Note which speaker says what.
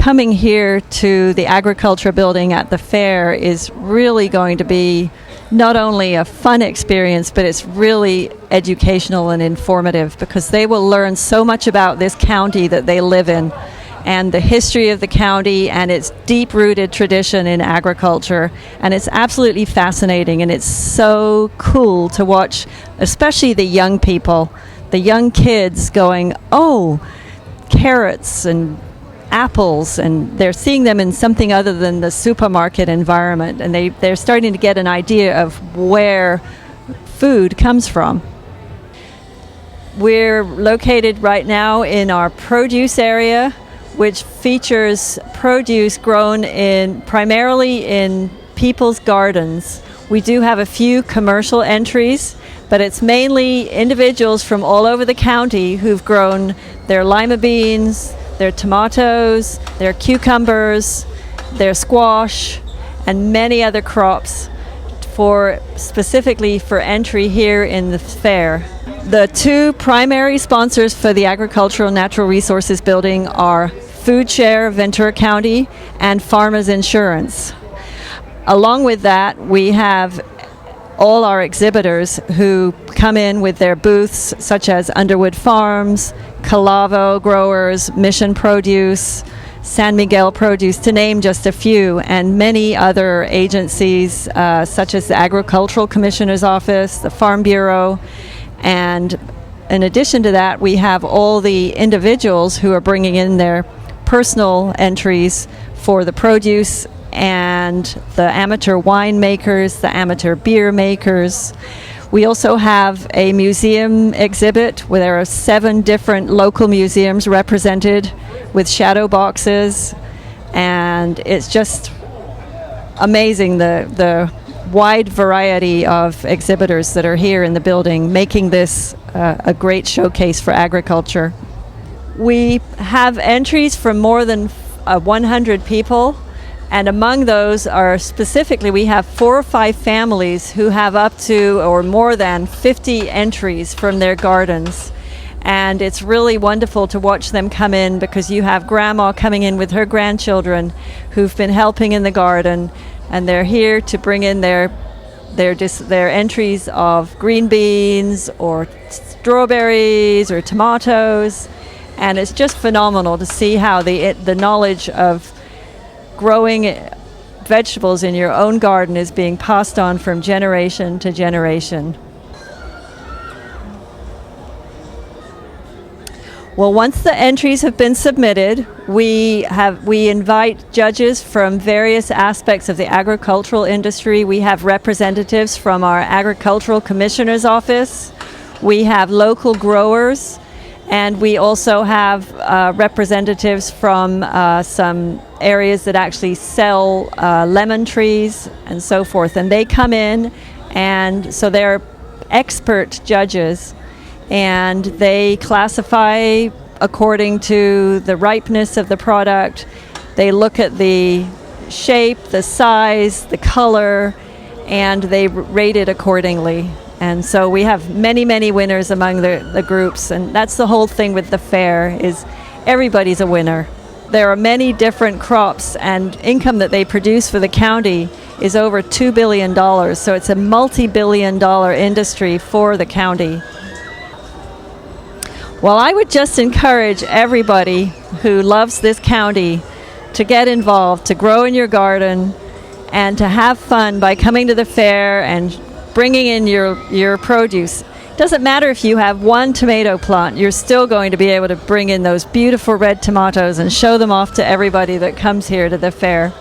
Speaker 1: coming here to the agriculture building at the fair is really going to be not only a fun experience, but it's really educational and informative, because they will learn so much about this county that they live in and the history of the county and its deep-rooted tradition in agriculture. And it's absolutely fascinating, and it's so cool to watch, especially the young people, the young kids going, oh, carrots and apples, and they're seeing them in something other than the supermarket environment, and they're starting to get an idea of where food comes from. We're located right now in our produce area, which features produce grown primarily in people's gardens. We do have a few commercial entries, but it's mainly individuals from all over the county who've grown their lima beans, their tomatoes, their cucumbers, their squash, and many other crops specifically for entry here in the fair. The two primary sponsors for the Agricultural Natural Resources Building are Food Share Ventura County and Farmers Insurance. Along with that, we have all our exhibitors who come in with their booths, such as Underwood Farms, Calavo Growers, Mission Produce, San Miguel Produce, to name just a few, and many other agencies such as the Agricultural Commissioner's Office, the Farm Bureau. And in addition to that, we have all the individuals who are bringing in their personal entries for the produce, and the amateur winemakers, the amateur beer makers. We also have a museum exhibit where there are 7 different local museums represented with shadow boxes, and it's just amazing the wide variety of exhibitors that are here in the building, making this a great showcase for agriculture. We have entries from more than 100 people, and among those are specifically, we have 4 or 5 families who have up to or more than 50 entries from their gardens. And it's really wonderful to watch them come in, because you have grandma coming in with her grandchildren who've been helping in the garden, and they're here to bring in their entries of green beans or strawberries or tomatoes. And it's just phenomenal to see how the knowledge of growing vegetables in your own garden is being passed on from generation to generation. Well, once the entries have been submitted, we invite judges from various aspects of the agricultural industry. We have representatives from our Agricultural Commissioner's Office. We have local growers, and we also have representatives from some areas that actually sell lemon trees and so forth. And they come in, and so they're expert judges, and they classify according to the ripeness of the product. They look at the shape, the size, the color, and they rate it accordingly. And so we have many, many winners among the groups, and that's the whole thing with the fair, is everybody's a winner. There are many different crops, and income that they produce for the county is over $2 billion. So it's a multi-billion-dollar industry for the county. Well, I would just encourage everybody who loves this county to get involved, to grow in your garden, and to have fun by coming to the fair and bringing in your produce. It doesn't matter if you have 1 tomato plant, you're still going to be able to bring in those beautiful red tomatoes and show them off to everybody that comes here to the fair.